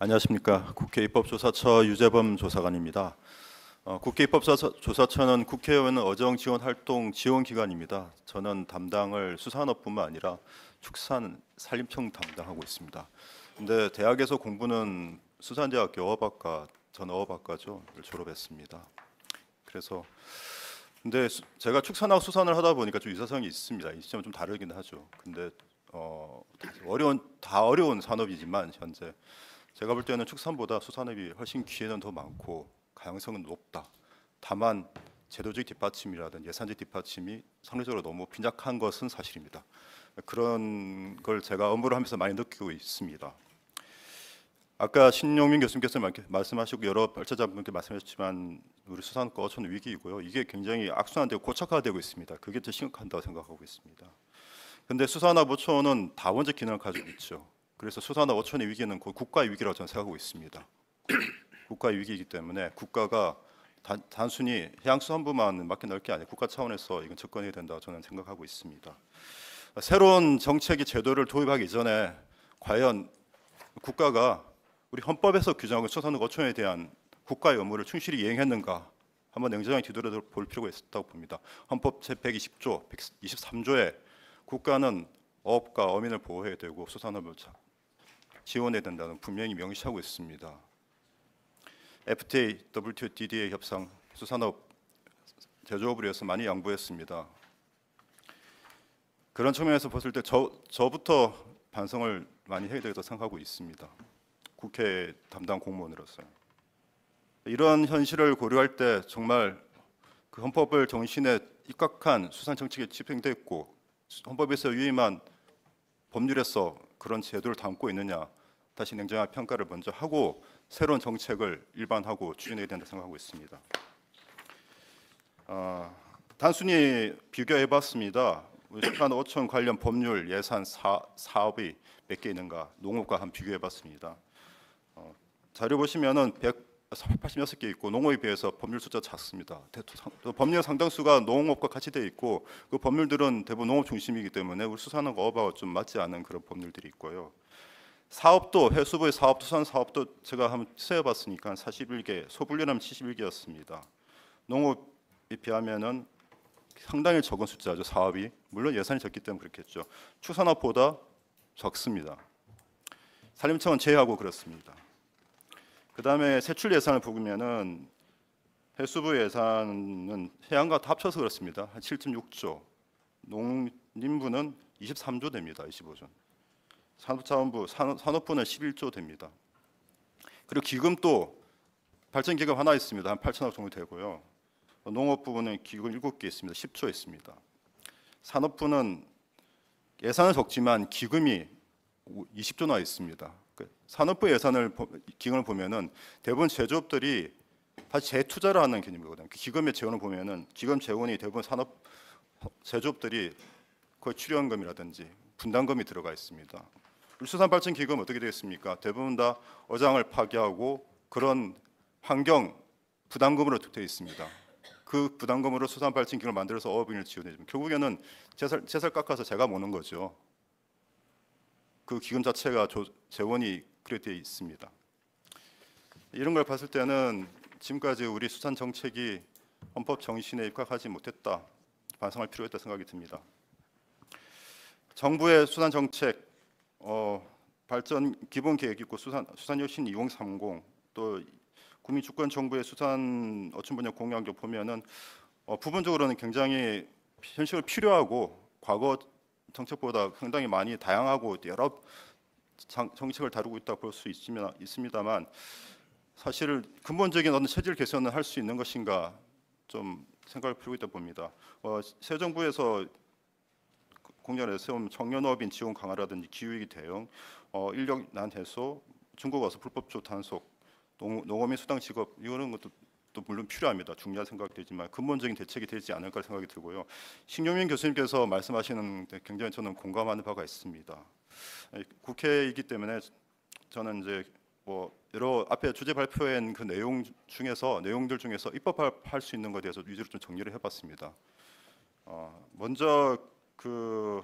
안녕하십니까. 국회 입법조사처 유재범 조사관입니다. 국회 입법조사처는 국회의원 어정 지원 활동 지원 기관입니다. 저는 담당을 수산업뿐만 아니라 축산 산림청 담당하고 있습니다. 근데 대학에서 공부는 수산대학교 어업학과, 전 어업학과죠. 졸업했습니다. 그래서 근데 제가 축산하고 수산을 하다 보니까 좀 유사성이 있습니다. 이 시점은 좀 다르긴 하죠. 근데 다 어려운 산업이지만 현재 제가 볼 때는 축산보다 수산업이 훨씬 기회는 더 많고 가능성은 높다. 다만 제도적 뒷받침이라든지 예산적 뒷받침이 상대적으로 너무 빈약한 것은 사실입니다. 그런 걸 제가 업무를 하면서 많이 느끼고 있습니다. 아까 신용민 교수님께서 말씀하시고 여러 발제자분께 말씀하셨지만 우리 수산과 어촌 위기이고요. 이게 굉장히 악순환되고 고착화되고 있습니다. 그게 더 심각하다고 생각하고 있습니다. 그런데 수산업 어촌은 다원적 기능을 가지고 있죠. 그래서 수산업 어촌의 위기는 국가의 위기라고 저는 생각하고 있습니다. 국가의 위기이기 때문에 국가가 단순히 해양수산부만 맡겨놓을 게 아니라 국가 차원에서 이건 접근해야 된다고 저는 생각하고 있습니다. 새로운 정책이 제도를 도입하기 전에 과연 국가가 우리 헌법에서 규정한 수산업 어촌에 대한 국가의 의무를 충실히 이행했는가 한번 냉정하게 뒤돌아볼 필요가 있다고 봅니다. 헌법 제120조, 123조에 국가는 어업과 어민을 보호해야 되고 수산업을 지원해야 된다는 분명히 명시하고 있습니다. FTA, WTO, DDA 협상 수산업 제조업을 위해서 많이 양보했습니다. 그런 측면에서 봤을 때 저부터 반성을 많이 해야 되겠다고 생각하고 있습니다. 국회 담당 공무원으로서 이런 현실을 고려할 때 정말 그 헌법을 정신에 입각한 수산 정책이 집행됐고 헌법에서 위임한 법률에서 그런 제도를 담고 있느냐 다시 냉정한 평가를 먼저 하고 새로운 정책을 일반하고 추진해야 된다 생각하고 있습니다. 단순히 비교해봤습니다. 수산 어촌 관련 법률 예산 사업이 몇 개 있는가 농업과 한번 비교해봤습니다. 자료 보시면은 186개 있고 농업에 비해서 법률 숫자 작습니다. 법률 상당수가 농업과 같이 되어 있고 그 법률들은 대부분 농업 중심이기 때문에 우리 수산업과 어업하고 좀 맞지 않는 그런 법률들이 있고요. 사업도 해수부의 사업, 수산 사업도 제가 한번 세어봤으니까 41개, 소분류하면 71개였습니다. 농업에 비하면은 상당히 적은 숫자죠. 사업이 물론 예산이 적기 때문에 그렇겠죠. 축산업보다 적습니다. 산림청은 제외하고 그렇습니다. 그 다음에 세출 예산을 보면은 해수부 예산은 해양과 다 합쳐서 그렇습니다. 한 7.6조, 농림부는 23조 됩니다. 25조. 산업자원부, 산업부는 11조 됩니다. 그리고 기금도 발전기금 하나 있습니다. 한 8천억 정도 되고요. 농업 부분은 기금 7개 있습니다. 10조 있습니다. 산업부는 예산은 적지만 기금이 20조나 있습니다. 산업부 예산을 기금을 보면은 대부분 제조업들이 다시 재투자를 하는 개념이거든요. 기금의 재원을 보면은 기금 재원이 대부분 산업 제조업들이 거의 출연금이라든지 분담금이 들어가 있습니다. 수산발전기금 어떻게 되겠습니까? 대부분 다 어장을 파괴하고 그런 환경 부담금으로 되어 있습니다. 그 부담금으로 수산발전기금을 만들어서 어업인을 지원해주면 결국에는 제살 깎아서 제가 모는 거죠. 그 기금 자체가 재원이 그렇게 되어 있습니다. 이런 걸 봤을 때는 지금까지 우리 수산 정책이 헌법 정신에 입각하지 못했다. 반성할 필요가 있다 생각이 듭니다. 정부의 수산 정책 발전 기본 계획 있고 수산혁신 2030 또 국민주권정부의 수산 어촌 번역 공약을 보면은 부분적으로는 굉장히 현실을 필요하고 과거 정책보다 상당히 많이 다양하고 여러 정책을 다루고 있다고 볼 수 있습니다만 사실 근본적인 어떤 체질 개선을 할 수 있는 것인가 좀 생각할 필요가 있다 봅니다. 새 정부에서 공약에 세운 청년어업인 지원 강화라든지 기후위기 대응, 인력난 해소, 중국 와서 불법조 단속, 농어민 수당 지급 이런 것도 또 물론 필요합니다. 중요한 생각되지만 근본적인 대책이 되지 않을까 생각이 들고요. 신용민 교수님께서 말씀하시는 데 굉장히 저는 공감하는 바가 있습니다. 국회이기 때문에 저는 이제 여러 앞에 주제 발표한 그 내용들 중에서 입법할 수 있는 것에 대해서 위주로 좀 정리를 해봤습니다. 먼저 그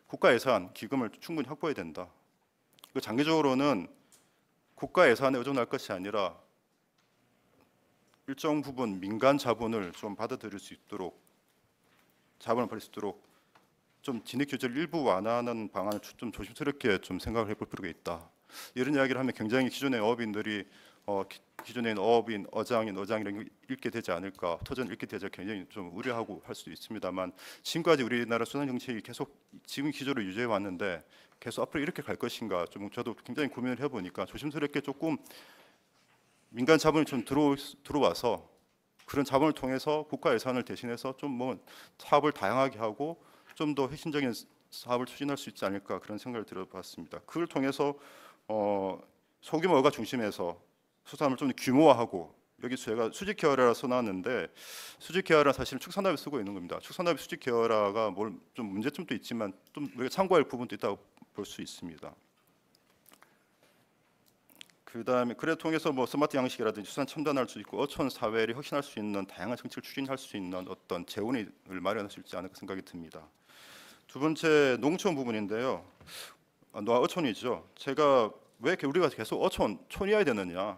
국가 예산 기금을 충분히 확보해야 된다. 그 장기적으로는 국가 예산에 의존할 것이 아니라 일정 부분 민간 자본을 좀 받아들일 수 있도록 자본을 벌일 수 있도록 좀 진입 규제를 일부 완화하는 방안을 좀 조심스럽게 좀 생각을 해볼 필요가 있다. 이런 이야기를 하면 굉장히 기존의 어업인들이 기존에 있는 어업인, 어장인, 어장 이런 게 잃게 되지 않을까, 터전 잃게 되지 않을까 굉장히 좀 우려하고 할 수도 있습니다만 지금까지 우리나라 수산 정책이 계속 지금 기조를 유지해 왔는데 계속 앞으로 이렇게 갈 것인가 좀 저도 굉장히 고민을 해보니까 조심스럽게 조금 민간 자본이 좀 들어와서 그런 자본을 통해서 국가 예산을 대신해서 좀 뭐 사업을 다양하게 하고 좀 더 혁신적인 사업을 추진할 수 있지 않을까 그런 생각을 들어봤습니다. 그걸 통해서 소규모 어가 중심에서 수산을 좀 규모화하고 여기서 제가 수직 계열화를 써놨는데 수직 계열화 사실은 축산업에 쓰고 있는 겁니다. 축산업의 수직 계열화가 뭘 좀 문제점도 있지만 좀 우리가 참고할 부분도 있다고 볼 수 있습니다. 그다음에 그래 통해서 뭐 스마트 양식이라든지 수산 첨단할 수 있고 어촌 사회를 혁신할 수 있는 다양한 정책을 추진할 수 있는 어떤 재원을 마련할 수 있지 않을까 생각이 듭니다. 두 번째 농촌 부분인데요. 어촌이죠. 제가 왜 이렇게 우리가 계속 촌이어야 되느냐,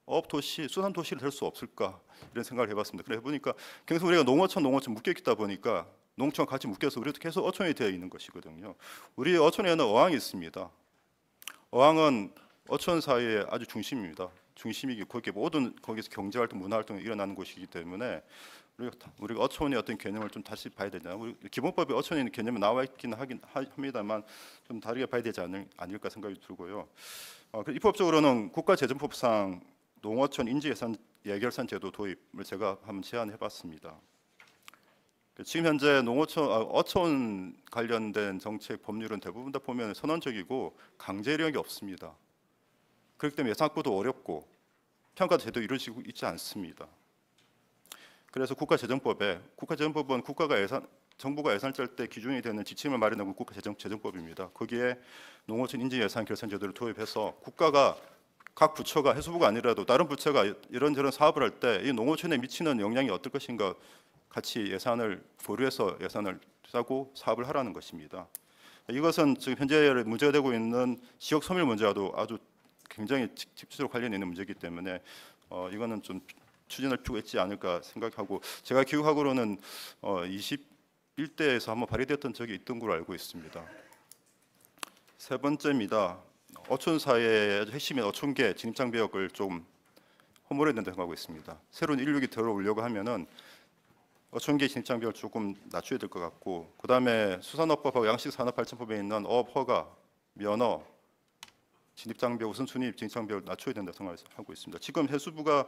어업 도시, 수산 도시를 될 수 없을까 이런 생각을 해봤습니다. 그래 보니까 계속 우리가 농어촌 묶여 있다 보니까 농촌 같이 묶여서 우리도 계속 어촌이 되어 있는 것이거든요. 우리 어촌에는 어항이 있습니다. 어항은 어촌 사회의 아주 중심입니다. 중심이기 거기에 모든 거기서 경제 활동, 문화 활동이 일어나는 곳이기 때문에 우리가 어촌의 어떤 개념을 좀 다시 봐야 되잖아요. 우리 기본법에 어촌에 있는 개념이 나와 있긴 합니다만 좀 다르게 봐야 되지 않을까 생각이 들고요. 입법적으로는 국가재정법상 농어촌 인지예산 예결산 제도 도입을 제가 한번 제안해봤습니다. 지금 현재 어촌 관련된 정책 법률은 대부분 다 보면 선언적이고 강제력이 없습니다. 그렇기 때문에 예산 확보도 어렵고 평가도 제대로 이루어지고 있지 않습니다. 그래서 국가재정법은 정부가 예산을 짤 때 기준이 되는 지침을 마련하고 국가재정법입니다. 거기에 농어촌 인지예산 결산 제도를 도입해서 국가가 각 부처가 해수부가 아니라도 다른 부처가 이런저런 사업을 할 때 이 농어촌에 미치는 영향이 어떨 것인가 같이 예산을 고려해서 예산을 짜고 사업을 하라는 것입니다. 이것은 지금 현재 문제가 되고 있는 지역 소멸 문제와도 아주 굉장히 직접적으로 관련이 있는 문제이기 때문에 이거는 좀 추진할 필요가 있지 않을까 생각하고 제가 기억하고로는 21대에서 한번 발의됐던 적이 있던 걸로 알고 있습니다. 세 번째입니다. 어촌 사회의 핵심인 어촌계 진입장벽을 좀 허물어야 된다고 생각하고 있습니다. 새로운 인력이 들어오려고 하면은 어촌계 진입장벽을 조금 낮춰야 될 것 같고 그다음에 수산업법하고 양식산업발전법에 있는 어업 허가, 면허, 진입장벽, 우선순위 진입장벽을 낮춰야 된다고 생각하고 있습니다. 지금 해수부가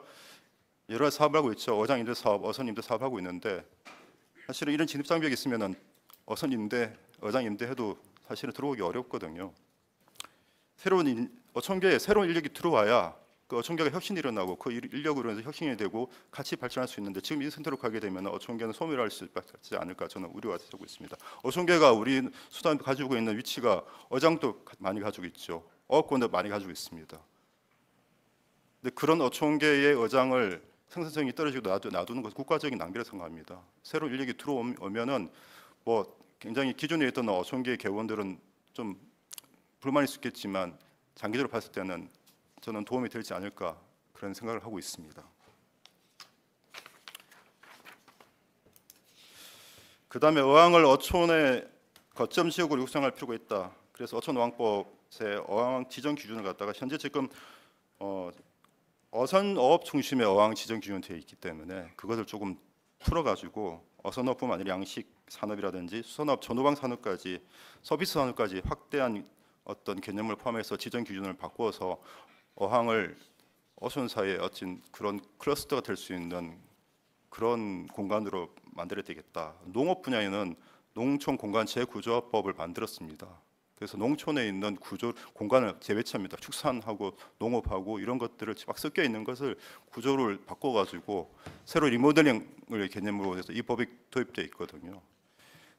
여러 가지 사업을 하고 있죠. 어장 임대 사업, 어선 임대 사업 하고 있는데 사실은 이런 진입장벽이 있으면은 어선 임대, 어장 임대해도 사실은 들어오기 어렵거든요. 어촌계에 새로운 인력이 들어와야 그 어촌계가 혁신이 일어나고 그 인력으로 해서 혁신이 되고 같이 발전할 수 있는데 지금 이 상태로 가게 되면 어촌계는 소멸할 수 있지 않을까 저는 우려가 되고 있습니다. 어촌계가 우리 수단 가지고 있는 위치가 어장도 많이 가지고 있죠. 어업권도 많이 가지고 있습니다. 근데 그런 어촌계의 어장을 생산성이 떨어지고 놔두는 것은 국가적인 낭비라 생각합니다. 새로운 인력이 들어오면은 뭐 굉장히 기존에 있던 어촌계의 개원들은 좀 불만일 수 있겠지만 장기적으로 봤을 때는 저는 도움이 되지 않을까 그런 생각을 하고 있습니다. 그다음에 어항을 어촌의 거점 지역으로 육성할 필요가 있다. 그래서 어촌어항법의 어항 지정 기준을 갖다가 현재 지금 어선어업 중심의 어항 지정 기준이 되어 있기 때문에 그것을 조금 풀어가지고 어선어업뿐만 아니라 양식 산업이라든지 수산업, 전후방 산업까지 서비스 산업까지 확대한 어떤 개념을 포함해서 지정 기준을 바꾸어서 어항을 어촌 사이에 어친 그런 클러스터가 될 수 있는 그런 공간으로 만들어야 되겠다. 농업 분야에는 농촌 공간 재구조화법을 만들었습니다. 그래서 농촌에 있는 공간을 재배치합니다. 축산하고 농업하고 이런 것들을 막 섞여 있는 것을 구조를 바꿔가지고 새로 리모델링을 개념으로 해서 이 법이 도입돼 있거든요.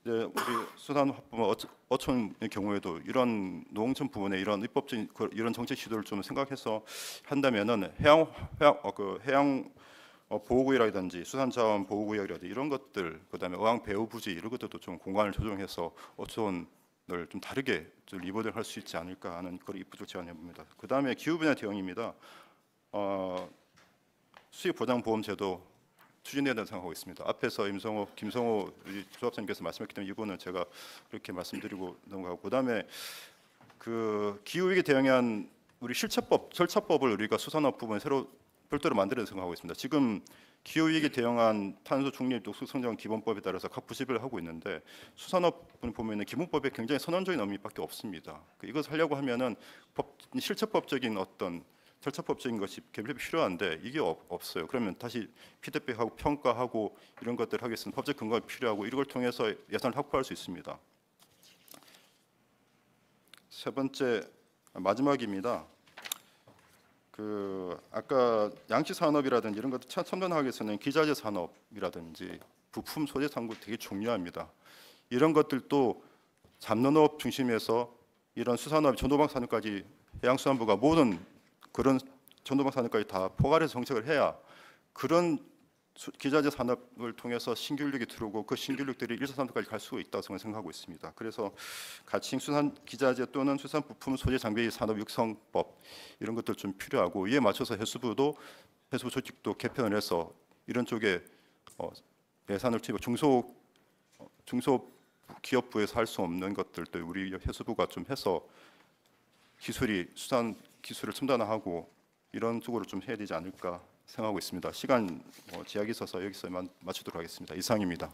이제 우리 수산업부 어촌의 경우에도 이런 농촌 부분에 이런 입법적인 이런 정책 시도를 좀 생각해서 한다면은 해양 보호구역이라든지 수산자원 보호구역이라든지 이런 것들, 그다음에 어항 배후 부지 이런 것들도 좀 공간을 조정해서 어촌 좀 다르게 좀 리버를 할 수 있지 않을까 하는 그런 입부적 제안해 봅니다. 그 다음에 기후 분야 대응입니다. 수익 보장 보험 제도 추진해야 된다고 생각하고 있습니다. 앞에서 김성호 조합장님께서 말씀했기 때문에 이거는 제가 그렇게 말씀드리고 넘어가고, 그다음에 그 기후 위기 대응한 우리 실체법, 절차법을 우리가 수산업 부분에 새로 별도로 만들어야 생각하고 있습니다. 지금 기후 위기 대응한 탄소 중립 녹색 성장 기본법에 따라서 각 부집을 하고 있는데 수산업을 보면은 기본법에 굉장히 선언적인 의미밖에 없습니다. 이것을 하려고 하면은 실체법적인 어떤 절차법적인 것이 개별이 필요한데 이게 없어요. 그러면 다시 피드백하고 평가하고 이런 것들을 하겠습니다. 법적 근거가 필요하고 이걸 통해서 예산을 확보할 수 있습니다. 세 번째 마지막입니다. 그 아까 양식 산업이라든지 이런 것들 첨단하기 위해서는 기자재 산업이라든지 부품 소재 산업 되게 중요합니다. 이런 것들도 잡는업 중심에서 이런 수산업, 전도방 산업까지 해양수산부가 모든 그런 전도방 산업까지 다 포괄해서 정책을 해야 그런 기자재 산업을 통해서 신규력이 들어오고 그 신규력들이 일사산업까지 갈 수가 있다고 생각하고 있습니다. 그래서 가칭 수산 기자재 또는 수산 부품 소재 장비 산업 육성법 이런 것들 좀 필요하고, 이에 맞춰서 해수부 조직도 개편을 해서 이런 쪽에 예산을 투입, 중소기업부에서 할 수 없는 것들도 우리 해수부가 좀 해서 수산 기술을 첨단화하고 이런 쪽으로 좀 해야 되지 않을까 생각하고 있습니다. 시간 제약이 있어서 여기서 마치도록 하겠습니다. 이상입니다.